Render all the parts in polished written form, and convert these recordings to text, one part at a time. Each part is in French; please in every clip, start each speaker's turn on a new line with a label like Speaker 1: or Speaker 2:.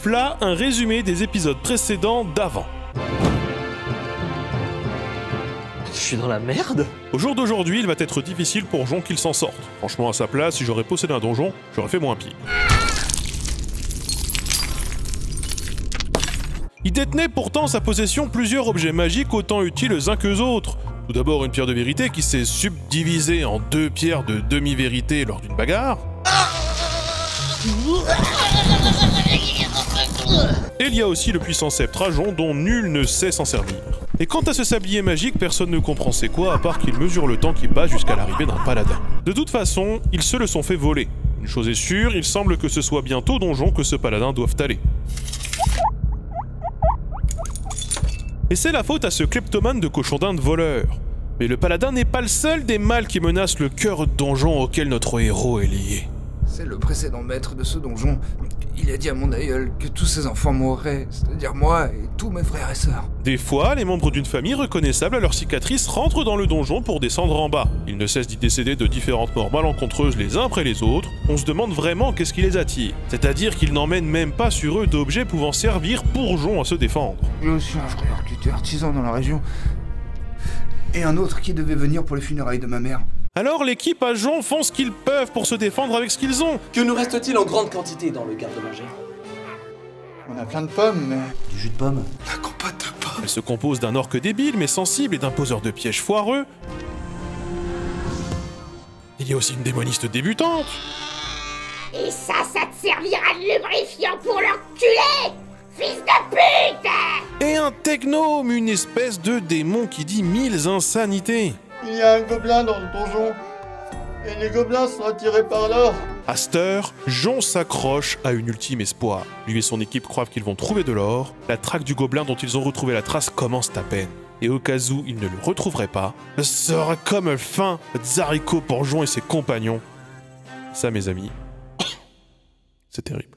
Speaker 1: V'là un résumé des épisodes précédents d'avant.
Speaker 2: Je suis dans la merde.
Speaker 1: Au jour d'aujourd'hui, il va être difficile pour Jon qu'il s'en sorte. Franchement, à sa place, si j'aurais possédé un donjon, j'aurais fait moins pire. Il détenait pourtant sa possession plusieurs objets magiques autant utiles les uns que les autres. Tout d'abord une pierre de vérité qui s'est subdivisée en 2 pierres de demi-vérité lors d'une bagarre. Et il y a aussi le puissant sceptre à Jon dont nul ne sait s'en servir. Et quant à ce sablier magique, personne ne comprend c'est quoi à part qu'il mesure le temps qui passe jusqu'à l'arrivée d'un paladin. De toute façon, ils se le sont fait voler. Une chose est sûre, il semble que ce soit bientôt au donjon que ce paladin doive aller. Et c'est la faute à ce kleptomane de cochon d'Inde voleur. Mais le paladin n'est pas le seul des mâles qui menacent le cœur de donjon auquel notre héros est lié.
Speaker 3: C'est le précédent maître de ce donjon. Il a dit à mon aïeul que tous ses enfants mourraient, c'est-à-dire moi et tous mes frères et sœurs.
Speaker 1: Des fois, les membres d'une famille reconnaissables à leurs cicatrices rentrent dans le donjon pour descendre en bas. Ils ne cessent d'y décéder de différentes morts malencontreuses les uns après les autres. On se demande vraiment qu'est-ce qui les attire. C'est-à-dire qu'ils n'emmènent même pas sur eux d'objets pouvant servir pour Jon à se défendre.
Speaker 3: J'ai aussi un frère qui était artisan dans la région. Et un autre qui devait venir pour les funérailles de ma mère.
Speaker 1: Alors l'équipe à Jon font ce qu'ils peuvent pour se défendre avec ce qu'ils ont.
Speaker 2: Que nous reste-t-il en grande quantité dans le garde-manger?
Speaker 3: On a plein de pommes, mais...
Speaker 2: Du jus de pomme.
Speaker 3: La compote de pommes.
Speaker 1: Elle se compose d'un orque débile mais sensible et d'un poseur de pièges foireux. Il y a aussi une démoniste débutante.
Speaker 4: Et ça te servira de lubrifiant pour l'enculer, fils de pute!
Speaker 1: Et un technome, une espèce de démon qui dit 1000 insanités.
Speaker 5: Il y a un gobelin dans le donjon. Et les gobelins sont attirés par l'or.
Speaker 1: À cette heure, Jon s'accroche à une ultime espoir. Lui et son équipe croient qu'ils vont trouver de l'or. La traque du gobelin dont ils ont retrouvé la trace commence à peine. Et au cas où ils ne le retrouveraient pas, ce sera comme fin Zariko pour Jon et ses compagnons. Ça, mes amis, c'est terrible.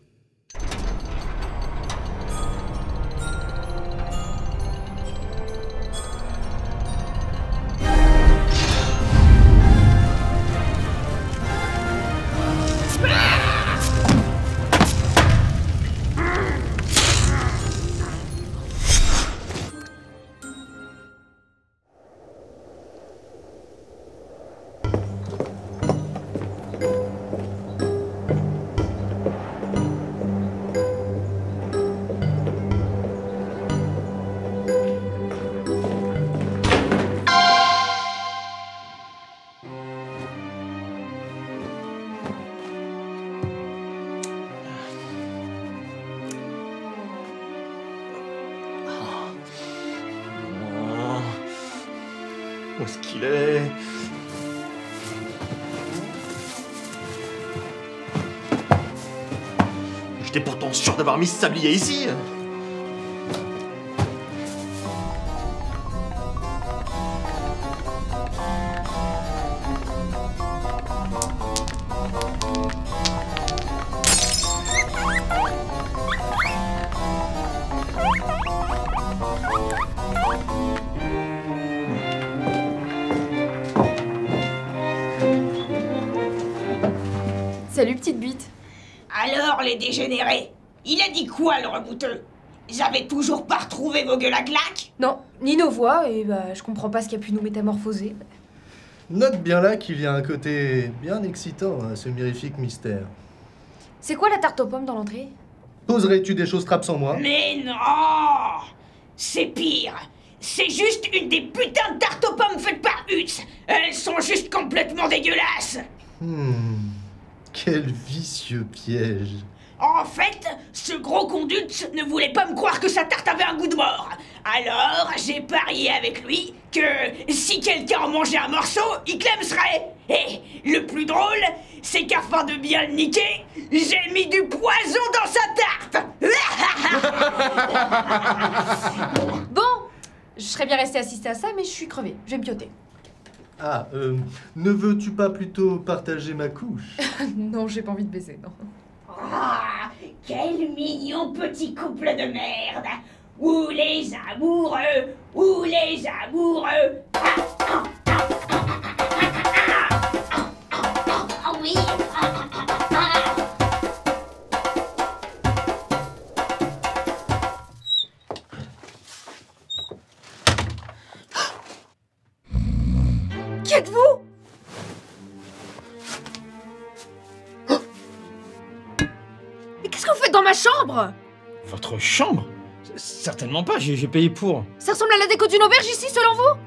Speaker 5: Où est-ce qu'il est? J'étais pourtant sûr d'avoir mis ce sablier ici.
Speaker 6: Salut petite bite.
Speaker 4: Alors les dégénérés, il a dit quoi le rebouteux? J'avais toujours pas retrouvé vos gueules à claques?
Speaker 6: Non, ni nos voix, et bah je comprends pas ce qui a pu nous métamorphoser.
Speaker 7: Note bien là qu'il y a un côté bien excitant à ce mirifique mystère.
Speaker 6: C'est quoi la tarte aux pommes dans l'entrée?
Speaker 7: Poserais-tu des choses trappes sans moi?
Speaker 4: Mais non! C'est pire! C'est juste une des putains de tartes aux pommes faites par Utz! Elles sont juste complètement dégueulasses!
Speaker 7: Quel vicieux piège.
Speaker 4: En fait, ce gros conduit ne voulait pas me croire que sa tarte avait un goût de mort. Alors, j'ai parié avec lui que si quelqu'un en mangeait un morceau, il clamserait. Et le plus drôle, c'est qu'afin de bien le niquer, j'ai mis du poison dans sa tarte.
Speaker 6: Bon, je serais bien restée assistée à ça, mais je suis crevée. Je vais me pioter.
Speaker 7: Ah, ne veux-tu pas plutôt partager ma couche?
Speaker 6: Non, j'ai pas envie de baiser, non.
Speaker 4: Ah, quel mignon petit couple de merde. Où les amoureux, où les amoureux. Ah oui.
Speaker 6: Qu'est-ce que vous faites dans ma chambre?
Speaker 8: Votre chambre? Certainement pas, j'ai payé pour.
Speaker 6: Ça ressemble à la déco d'une auberge ici, selon vous?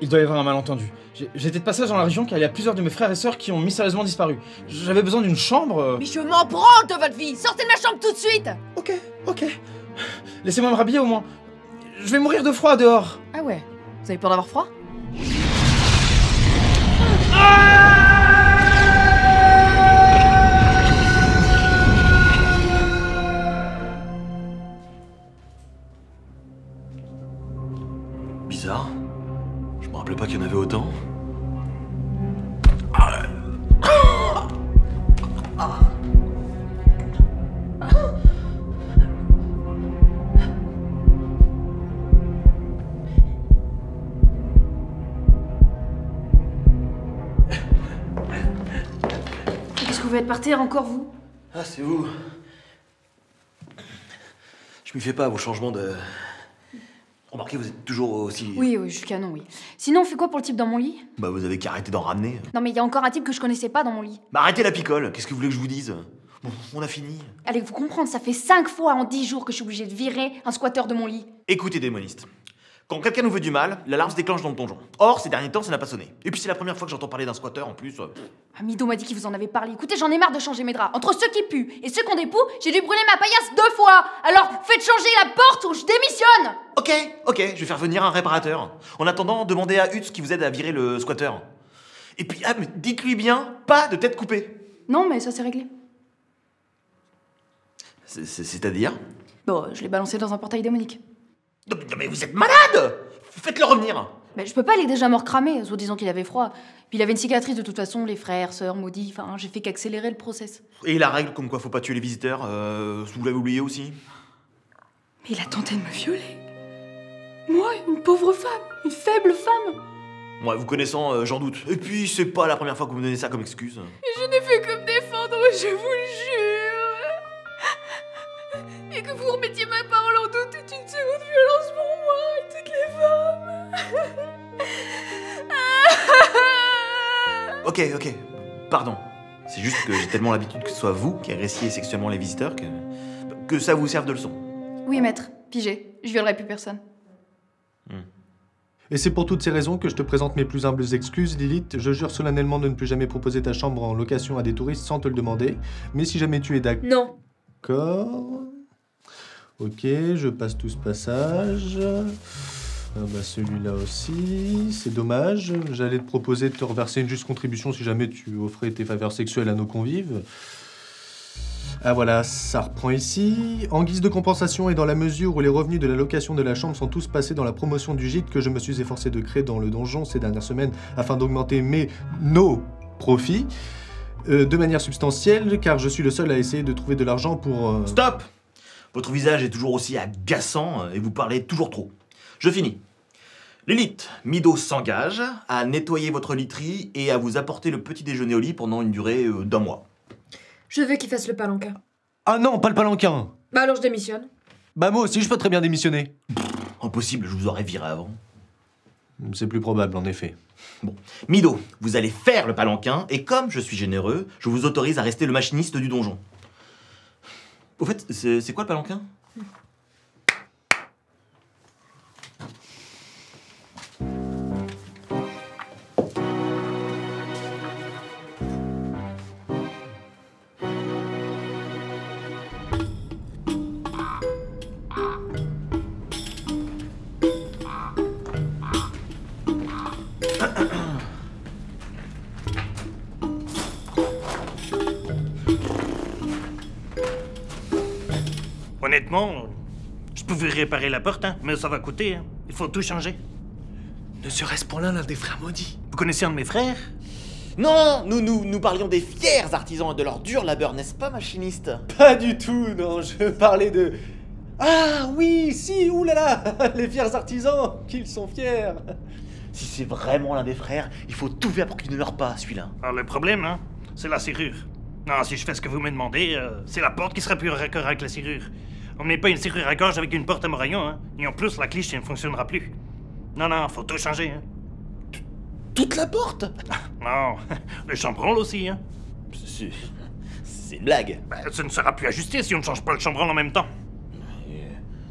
Speaker 8: Il doit y avoir un malentendu. J'étais de passage dans la région car il y a plusieurs de mes frères et sœurs qui ont mystérieusement disparu. J'avais besoin d'une chambre.
Speaker 6: Mais je m'en branle de votre vie! Sortez de ma chambre tout de suite!
Speaker 8: Ok. Laissez-moi me rhabiller au moins. Je vais mourir de froid dehors.
Speaker 6: Ah ouais? Vous avez peur d'avoir froid?
Speaker 2: Bizarre. Je me rappelais pas qu'il y en avait autant.
Speaker 6: Qu'est-ce que vous faites par terre encore, vous?
Speaker 2: Ah, c'est vous. Je m'y fais pas à vos changements de... Remarquez, vous êtes toujours aussi...
Speaker 6: Oui, je suis canon, oui. Sinon, on fait quoi pour le type dans mon lit?
Speaker 2: Bah, vous avez qu'à arrêter d'en ramener.
Speaker 6: Non, mais il y a encore un type que je connaissais pas dans mon lit.
Speaker 2: Bah, arrêtez la picole. Qu'est-ce que vous voulez que je vous dise? Bon, on a fini.
Speaker 6: Allez, vous comprendre, ça fait 5 fois en 10 jours que je suis obligée de virer un squatteur de mon lit.
Speaker 2: Écoutez, démoniste. Quand quelqu'un nous veut du mal, l'alarme se déclenche dans le donjon. Or, ces derniers temps, ça n'a pas sonné. Et puis c'est la première fois que j'entends parler d'un squatteur en plus.
Speaker 6: Mido m'a dit qu'il vous en avait parlé. Écoutez, j'en ai marre de changer mes draps. Entre ceux qui puent et ceux qui ont des poux, j'ai dû brûler ma paillasse 2 fois. Alors, faites changer la porte ou je démissionne.
Speaker 2: Ok, je vais faire venir un réparateur. En attendant, demandez à Hutz qui vous aide à virer le squatter. Et puis, mais dites-lui bien, pas de tête coupée.
Speaker 6: Non, mais ça c'est réglé.
Speaker 2: C'est-à-dire?
Speaker 6: Bon, je l'ai balancé dans un portail démonique.
Speaker 2: Non, mais vous êtes malade! Faites-le revenir.
Speaker 6: Mais je peux pas, il est déjà mort cramé, soit disant qu'il avait froid. Puis il avait une cicatrice de toute façon, les frères, sœurs, maudits, enfin, j'ai fait qu'accélérer le process.
Speaker 2: Et la règle comme quoi faut pas tuer les visiteurs, vous l'avez oublié aussi?
Speaker 6: Mais il a tenté de me violer. Moi, une pauvre femme, une faible femme.
Speaker 2: Ouais, vous connaissant, j'en doute. Et puis, c'est pas la première fois que vous me donnez ça comme excuse.
Speaker 6: Et je n'ai fait que me défendre, je vous le jure. Et que vous remettiez ma parole en doute est une seconde violence pour moi et toutes les femmes.
Speaker 2: Ok, pardon. C'est juste que j'ai tellement l'habitude que ce soit vous qui agressiez sexuellement les visiteurs que ça vous serve de leçon.
Speaker 6: Oui, maître, pigé, je violerai plus personne.
Speaker 7: Et c'est pour toutes ces raisons que je te présente mes plus humbles excuses, Lilith. Je jure solennellement de ne plus jamais proposer ta chambre en location à des touristes sans te le demander. Mais si jamais tu es d'accord...
Speaker 6: Non.
Speaker 7: Ok, je passe tout ce passage. Ah bah celui-là aussi, c'est dommage. J'allais te proposer de te reverser une juste contribution si jamais tu offrais tes faveurs sexuelles à nos convives. Ah voilà, ça reprend ici. En guise de compensation et dans la mesure où les revenus de la location de la chambre sont tous passés dans la promotion du gîte que je me suis efforcé de créer dans le donjon ces dernières semaines afin d'augmenter nos profits de manière substantielle, car je suis le seul à essayer de trouver de l'argent pour...
Speaker 2: Stop! Votre visage est toujours aussi agaçant et vous parlez toujours trop. Je finis. Lilith, Mido s'engage à nettoyer votre literie et à vous apporter le petit déjeuner au lit pendant une durée d'1 mois.
Speaker 6: Je veux qu'il fasse le palanquin.
Speaker 7: Ah non, pas le palanquin!
Speaker 6: Bah alors je démissionne.
Speaker 7: Bah moi aussi, je peux très bien démissionner.
Speaker 2: Impossible, je vous aurais viré avant.
Speaker 7: C'est plus probable, en effet.
Speaker 2: Bon, Mido, vous allez faire le palanquin et comme je suis généreux, je vous autorise à rester le machiniste du donjon. Au fait, c'est quoi le palanquin?
Speaker 9: Honnêtement, je pouvais réparer la porte, hein, mais ça va coûter. Hein. Il faut tout changer.
Speaker 7: Ne serait-ce pour l'un des frères maudits?
Speaker 9: Vous connaissez un de mes frères?
Speaker 2: Non, nous parlions des fiers artisans et de leur dur labeur, n'est-ce pas, machiniste?
Speaker 7: Pas du tout, non, je parlais de... Ah oui, si, oulala, les fiers artisans, qu'ils sont fiers.
Speaker 2: Si c'est vraiment l'un des frères, il faut tout faire pour qu'il ne meure pas, celui-là.
Speaker 9: Alors, le problème, hein, c'est la serrure. Non, si je fais ce que vous me demandez, c'est la porte qui sera plus raccord avec la serrure. On ne met pas une serrure à gorge avec une porte à moraillon, hein. Et en plus, la cliche ne fonctionnera plus. Non, faut tout changer, hein.
Speaker 2: Toute la porte?
Speaker 9: Non, le chambranle aussi, hein.
Speaker 2: C'est une blague.
Speaker 9: Bah, ça ne sera plus ajusté si on ne change pas le chambranle en même temps.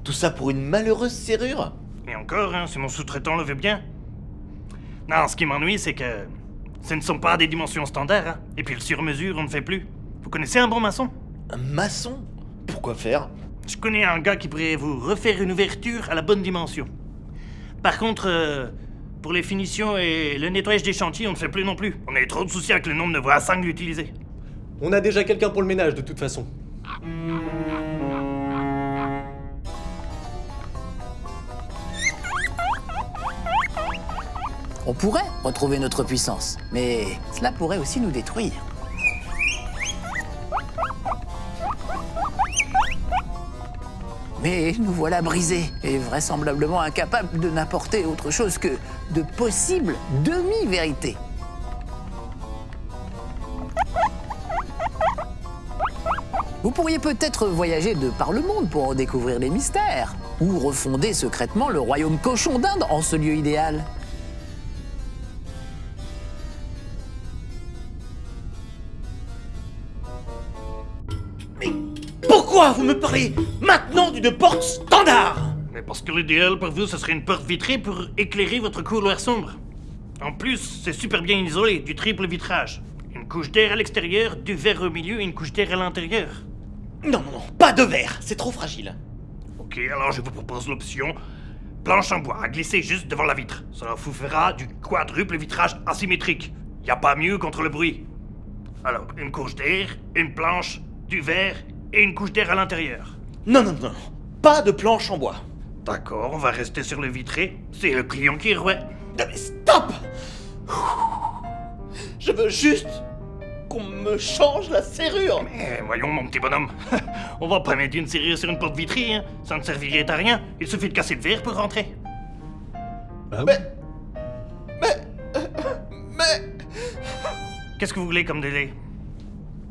Speaker 2: Tout ça pour une malheureuse serrure?
Speaker 9: Et encore, hein, si mon sous-traitant le veut bien. Non, ce qui m'ennuie, c'est que ce ne sont pas des dimensions standards, hein. Et puis le sur-mesure, on ne fait plus. Vous connaissez un bon maçon?
Speaker 2: Un maçon? Pourquoi faire?
Speaker 9: Je connais un gars qui pourrait vous refaire une ouverture à la bonne dimension. Par contre, pour les finitions et le nettoyage des chantiers, on ne fait plus non plus. On a trop de soucis avec le nombre de voies à 5 utilisées.
Speaker 7: On a déjà quelqu'un pour le ménage, de toute façon.
Speaker 10: On pourrait retrouver notre puissance, mais cela pourrait aussi nous détruire. Mais nous voilà brisés et vraisemblablement incapables de n'apporter autre chose que de possibles demi-vérités. Vous pourriez peut-être voyager de par le monde pour en découvrir les mystères, ou refonder secrètement le royaume cochon d'Inde en ce lieu idéal.
Speaker 2: Pourquoi vous me parlez maintenant d'une porte standard?
Speaker 9: Mais parce que l'idéal pour vous, ce serait une porte vitrée pour éclairer votre couloir sombre. En plus, c'est super bien isolé, du triple vitrage. Une couche d'air à l'extérieur, du verre au milieu et une couche d'air à l'intérieur.
Speaker 2: Non, pas de verre, c'est trop fragile.
Speaker 9: Ok, alors je vous propose l'option planche en bois à glisser juste devant la vitre. Ça vous fera du quadruple vitrage asymétrique. Y a pas mieux contre le bruit. Alors, une couche d'air, une planche, du verre et une couche d'air à l'intérieur.
Speaker 2: Non, pas de planche en bois.
Speaker 9: D'accord, on va rester sur le vitré. C'est le client qui est roi.
Speaker 2: Non mais stop! Je veux juste qu'on me change la serrure.
Speaker 9: Mais voyons mon petit bonhomme, on va pas mettre une serrure sur une porte vitrée, hein. Ça ne servirait à rien. Il suffit de casser le verre pour rentrer.
Speaker 7: Bah,
Speaker 2: Mais...
Speaker 9: Qu'est-ce que vous voulez comme délai?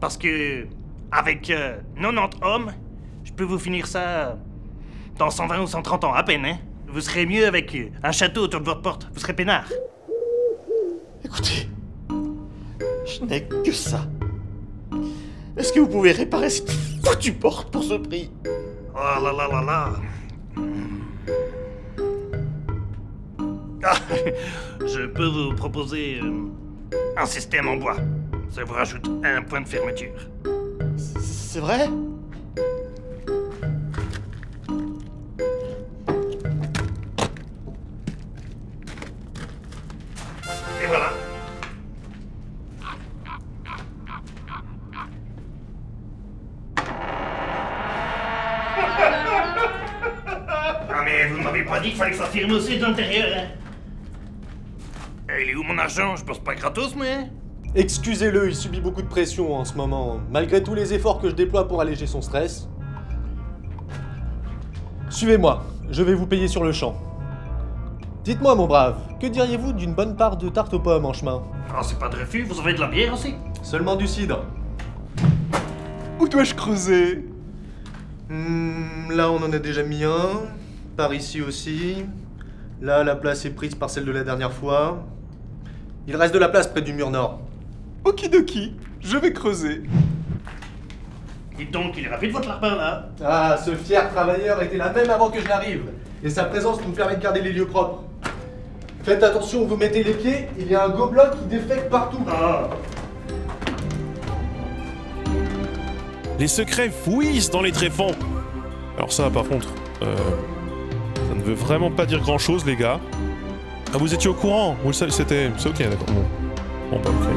Speaker 9: Parce que avec 90 hommes, je peux vous finir ça dans 120 ou 130 ans à peine, hein. Vous serez mieux avec un château autour de votre porte. Vous serez peinard.
Speaker 2: Écoutez, je n'ai que ça. Est-ce que vous pouvez réparer cette foutue porte pour ce prix?
Speaker 9: Oh là là là là. Ah, je peux vous proposer un système en bois. Ça vous rajoute un point de fermeture.
Speaker 2: C'est vrai?
Speaker 9: Et voilà. Ah mais vous m'avez pas dit qu'il fallait que ça firme aussi de l'intérieur, hein? Il est où mon argent? Je bosse pas gratos, moi, hein?
Speaker 7: excusez-le, il subit beaucoup de pression en ce moment, malgré tous les efforts que je déploie pour alléger son stress. Suivez-moi, je vais vous payer sur le champ. Dites-moi, mon brave, que diriez-vous d'une bonne part de tarte aux pommes en chemin?
Speaker 9: Ah, c'est pas de refus, vous avez de la bière aussi?
Speaker 7: Seulement du cidre. Où dois-je creuser? Là, on en a déjà mis un. Par ici aussi. Là, la place est prise par celle de la dernière fois. Il reste de la place près du mur nord. Okidoki, je vais creuser.
Speaker 9: Dites donc, il est rapide votre lapin, là.
Speaker 7: Ah, ce fier travailleur était là même avant que je n'arrive. Et sa présence nous permet de garder les lieux propres. Faites attention où vous mettez les pieds, il y a un gobelin qui défecte partout.
Speaker 9: Ah.
Speaker 1: Les secrets fouillent dans les tréfonds. Alors ça, par contre, ça ne veut vraiment pas dire grand-chose, les gars. Ah, vous étiez au courant? Vous le savez, c'était... C'est ok, d'accord. Bon, bah ok.